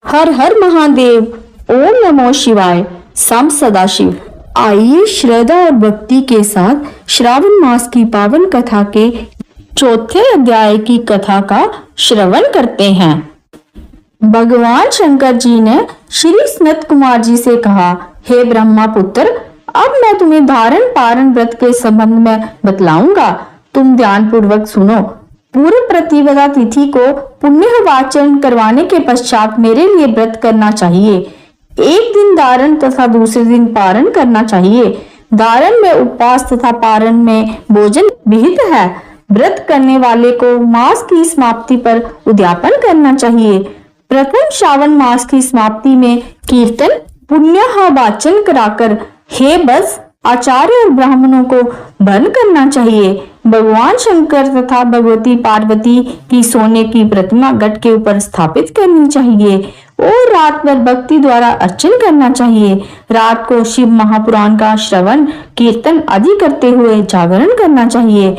हर हर महादेव, ओम नमो शिवाय, सांब सदाशिव। आइए श्रद्धा और भक्ति के साथ श्रावण मास की पावन कथा के चौथे अध्याय की कथा का श्रवण करते हैं। भगवान शंकर जी ने श्री सनत कुमार जी से कहा, हे ब्रह्मा पुत्र, अब मैं तुम्हें धारण पारण व्रत के संबंध में बतलाऊंगा। तुम ध्यान पूर्वक सुनो। पूर्व प्रतिपदा तिथि को पुण्य वाचन करवाने के पश्चात मेरे लिए व्रत करना चाहिए। एक दिन धारण तथा दूसरे दिन पारण करना चाहिए। धारण में उपवास तथा पारण में भोजन विहित है। व्रत करने वाले को मास की समाप्ति पर उद्यापन करना चाहिए। प्रथम श्रावण मास की समाप्ति में कीर्तन पुण्य वाचन कराकर हे बस आचार्य और ब्राह्मणों को बंद करना चाहिए। भगवान शंकर तथा भगवती पार्वती की सोने की प्रतिमा घट के ऊपर स्थापित करनी चाहिए और रात भर भक्ति द्वारा अर्चन करना चाहिए। रात को शिव महापुराण का श्रवण कीर्तन आदि करते हुए जागरण करना चाहिए।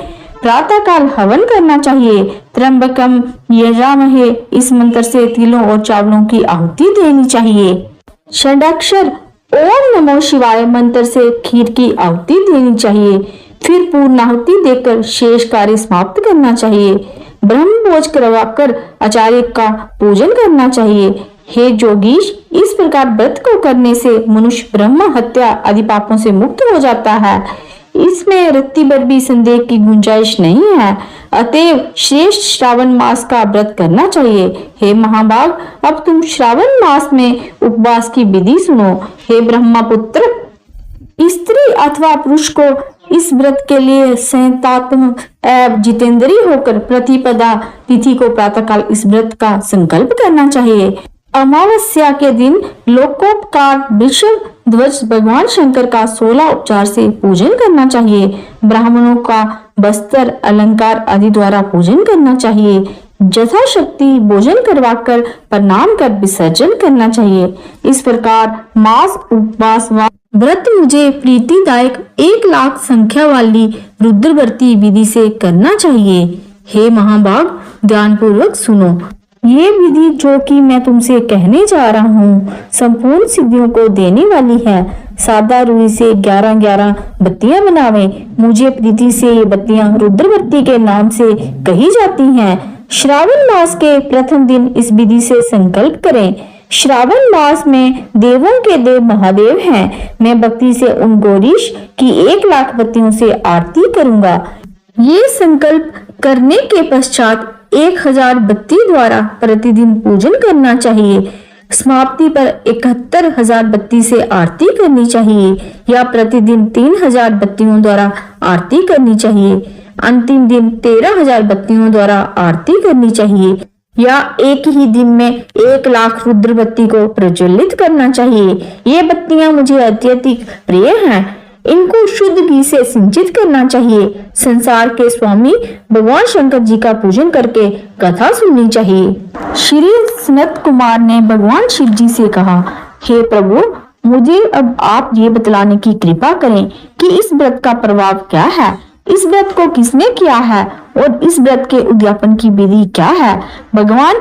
प्रातः काल हवन करना चाहिए। त्र्यंबकम यजामहे इस मंत्र से तिलों और चावलों की आहुति देनी चाहिए। षडाक्षर ओम नमो शिवाय मंत्र से खीर की आहुति देनी चाहिए। फिर पूर्णाहुति देकर शेष कार्य समाप्त करना चाहिए। ब्रह्म भोज करवाकर आचार्य का पूजन करना चाहिए। हे जोगीश, इस प्रकार व्रत को करने से मनुष्य ब्रह्म हत्या आदि पापों से मुक्त हो जाता है। इसमें रत्ती भर भी संदेह की गुंजाइश नहीं है। अतएव श्रेष्ठ श्रावण मास का व्रत करना चाहिए। हे महाभाग, अब तुम श्रावण मास में उपवास की विधि सुनो। हे ब्रह्मा पुत्र, स्त्री अथवा पुरुष को इस व्रत के लिए संयतात्मक एवं जितेंद्रिय होकर प्रतिपदा तिथि को प्रातःकाल इस व्रत का संकल्प करना चाहिए। अमावस्या के दिन लोकोपकार वृषभ ध्वज भगवान शंकर का 16 उपचार से पूजन करना चाहिए। ब्राह्मणों का वस्त्र अलंकार आदि द्वारा पूजन करना चाहिए। यथाशक्ति भोजन करवाकर प्रणाम कर विसर्जन करना चाहिए। इस प्रकार मास उपवास व व्रत मुझे प्रीतिदायक 1,00,000 संख्या वाली रुद्रवर्ती विधि से करना चाहिए। हे महाभाग, ध्यान पूर्वक सुनो। ये विधि जो कि मैं तुमसे कहने जा रहा हूँ संपूर्ण सिद्धियों को देने वाली है। सादा रुई से 11-11 बत्तियां बनावे। मुझे प्रीति से ये बत्तियां रुद्रवर्ती के नाम से कही जाती हैं। श्रावण मास के प्रथम दिन इस विधि से संकल्प करें। श्रावण मास में देवों के देव महादेव हैं। मैं भक्ति से उन गौरीश की 1,00,000 बत्तियों से आरती करूंगा। ये संकल्प करने के पश्चात 1,000 बत्ती द्वारा प्रतिदिन पूजन करना चाहिए। समाप्ति पर 71,000 बत्ती से आरती करनी चाहिए या प्रतिदिन 3,000 बत्तियों द्वारा आरती करनी चाहिए। अंतिम दिन 13,000 बत्तियों द्वारा आरती करनी चाहिए या एक ही दिन में 1,00,000 रुद्र बत्ती को प्रज्वलित करना चाहिए। ये बत्तियां मुझे अत्यधिक प्रिय हैं। इनको शुद्ध घी से सिंचित करना चाहिए। संसार के स्वामी भगवान शंकर जी का पूजन करके कथा सुननी चाहिए। श्री सनत कुमार ने भगवान शिव जी से कहा, हे प्रभु, मुझे अब आप ये बतलाने की कृपा करें कि इस व्रत का प्रभाव क्या है। इस व्रत को किसने किया है और इस व्रत के उद्यापन की विधि क्या है। भगवान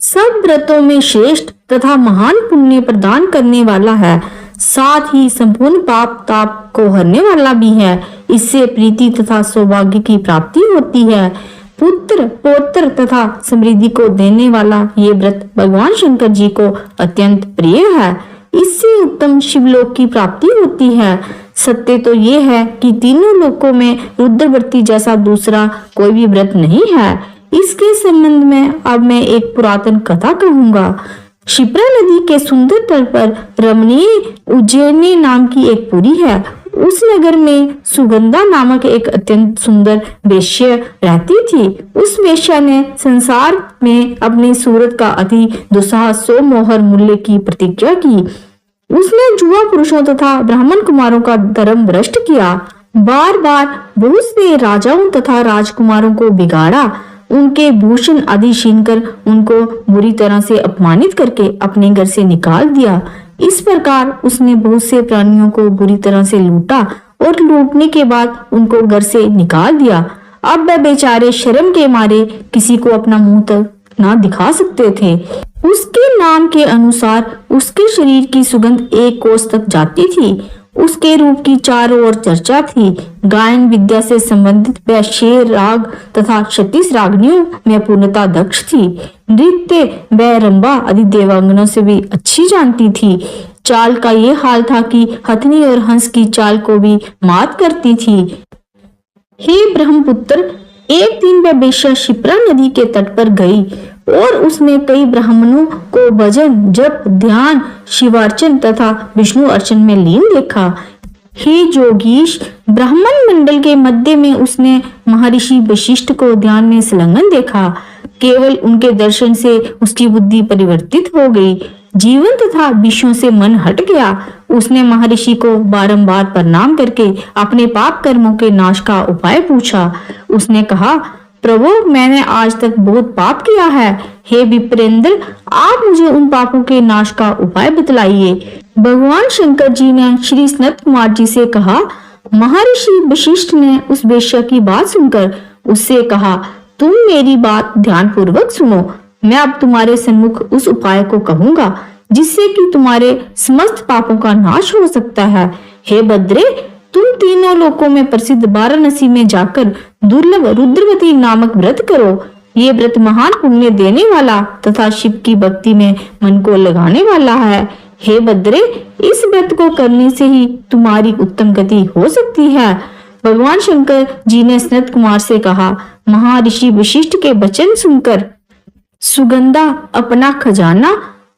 सब व्रतों में श्रेष्ठ तथा महान पुण्य प्रदान करने वाला है, साथ ही संपूर्ण पाप ताप को हरने वाला भी है। इससे प्रीति तथा सौभाग्य की प्राप्ति होती है। पुत्र पौत्र तथा समृद्धि को देने वाला ये व्रत भगवान शंकर जी को अत्यंत प्रिय है। इससे उत्तम शिवलोक की प्राप्ति होती है। सत्य तो ये है कि तीनों लोकों में रुद्रवर्ती जैसा दूसरा कोई भी व्रत नहीं है। इसके संबंध में अब मैं एक पुरातन कथा कहूंगा। शिप्रा नदी के सुंदर तट पर रमणीय उज्जैनी नाम की एक पुरी है। उस नगर में सुगंधा नामक एक अत्यंत सुंदर वेश्या रहती थी। उस वेश्या ने संसार में अपनी सूरत का अति दुस्साहस 100 मोहर मूल्य की प्रतिज्ञा की। उसने जुआ पुरुषों तथा ब्राह्मण कुमारों का धर्म भ्रष्ट किया। बार बार बहुत से राजाओं तथा राजकुमारों को बिगाड़ा। उनके भूषण आदि छीनकर उनको बुरी तरह से अपमानित करके अपने घर से निकाल दिया। इस प्रकार उसने बहुत से प्राणियों को बुरी तरह से लूटा और लूटने के बाद उनको घर से निकाल दिया। अब वह बेचारे शर्म के मारे किसी को अपना मुंह तक ना दिखा सकते थे। उसके नाम के अनुसार उसके शरीर की सुगंध 1 कोस तक जाती थी। उसके रूप की चारों ओर चर्चा थी। गायन विद्या से संबंधित वह शेर राग तथा 36 रागनियों में पूर्णता दक्ष थी। नृत्य वह रंबा आदि देवांगनों से भी अच्छी जानती थी। चाल का ये हाल था कि हथनी और हंस की चाल को भी मात करती थी। हे ब्रह्मपुत्र, एक दिन वह बेश्या शिप्रा नदी के तट पर गई और उसने कई ब्राह्मणों को भजन, जप, ध्यान, शिवार्चन तथा विष्णु अर्चन में लीन देखा। हे जोगीश, ब्राह्मण मंडल के मध्य में उसने महर्षि वशिष्ठ को ध्यान में संलग्न देखा। केवल उनके दर्शन से उसकी बुद्धि परिवर्तित हो गई। जीवन तथा विषयों से मन हट गया। उसने महर्षि को बारंबार प्रणाम करके अपने पाप कर्मों के नाश का उपाय पूछा। उसने कहा, प्रभु, मैंने आज तक बहुत पाप किया है। हे विप्रेंद्र, आप मुझे उन पापों के नाश का उपाय बतलाइए। भगवान शंकर जी ने श्री सनत कुमार जी से कहा। महर्षि वशिष्ठ ने उस वेश्या की बात सुनकर उससे कहा, तुम मेरी बात ध्यान पूर्वक सुनो। मैं अब तुम्हारे सम्मुख उस उपाय को कहूंगा जिससे कि तुम्हारे समस्त पापों का नाश हो सकता है। हे बद्रे, तुम तीनों लोकों में प्रसिद्ध वाराणसी में जाकर दुर्लभ रुद्रवती नामक व्रत करो। ये व्रत महान पुण्य देने वाला तथा शिव की भक्ति में मन को लगाने वाला है। हे बद्रे, इस व्रत को करने से ही तुम्हारी उत्तम गति हो सकती है। भगवान शंकर जी ने सनत कुमार से कहा। महर्षि वशिष्ठ के वचन सुनकर सुगंधा अपना खजाना,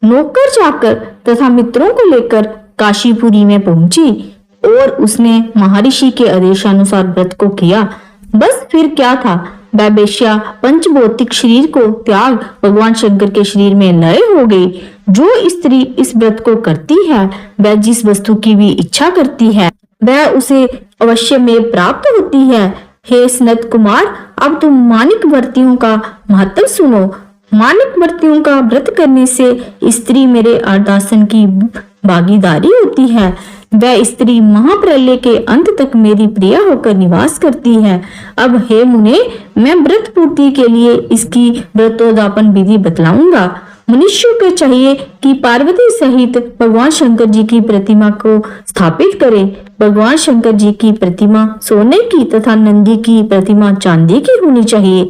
नौकर चाकर तथा मित्रों को लेकर काशीपुरी में पहुंची और उसने महर्षि के आदेशानुसार व्रत को किया। बस फिर क्या था, वह वेश्या पंचभौतिक शरीर को त्याग भगवान शंकर के शरीर में लय हो गई। जो स्त्री इस व्रत को करती है वह जिस वस्तु की भी इच्छा करती है वह उसे अवश्य में प्राप्त होती है। हे सनत कुमार, अब तुम मानिक व्रतियों का महत्व सुनो। मानिक व्रतियों का व्रत करने से स्त्री मेरे अर्धासन की भागीदारी होती है। वह स्त्री महाप्रलय के अंत तक मेरी प्रिया होकर निवास करती है। अब हे मुने, मैं व्रत पूर्ति के लिए इसकी व्रतोद्यापन विधि बतलाऊंगा। मनुष्यों को चाहिए कि पार्वती सहित भगवान शंकर जी की प्रतिमा को स्थापित करे। भगवान शंकर जी की प्रतिमा सोने की तथा नंदी की प्रतिमा चांदी की होनी चाहिए।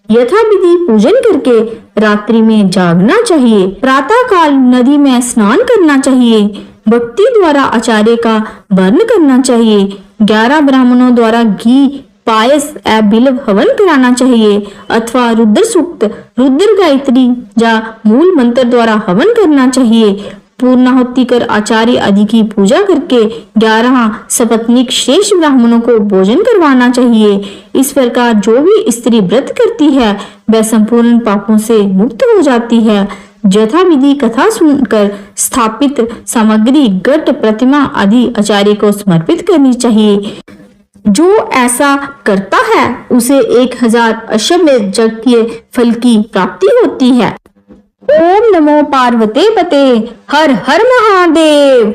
यथाविधि पूजन करके रात्रि में जागना चाहिए। प्रातः काल नदी में स्नान करना चाहिए। भक्ति द्वारा आचार्य का वर्ण करना चाहिए। 11 ब्राह्मणों द्वारा घी, पायस एवं बिल्व हवन कराना चाहिए अथवा रुद्र सूक्त, रुद्र गायत्री या मूल मंत्र द्वारा हवन करना चाहिए। पूर्णाहुति कर आचार्य आदि की पूजा करके 11 सपत्नीक श्रेष्ठ ब्राह्मणों को भोजन करवाना चाहिए। इस प्रकार जो भी स्त्री व्रत करती है वह संपूर्ण पापों से मुक्त हो जाती है। यथाविधि कथा सुनकर स्थापित सामग्री, घट, प्रतिमा आदि आचार्य को समर्पित करनी चाहिए। जो ऐसा करता है उसे 1000 अश्वमेध यज्ञ के फल की प्राप्ति होती है। ओम नमो पार्वते पते, हर हर महादेव।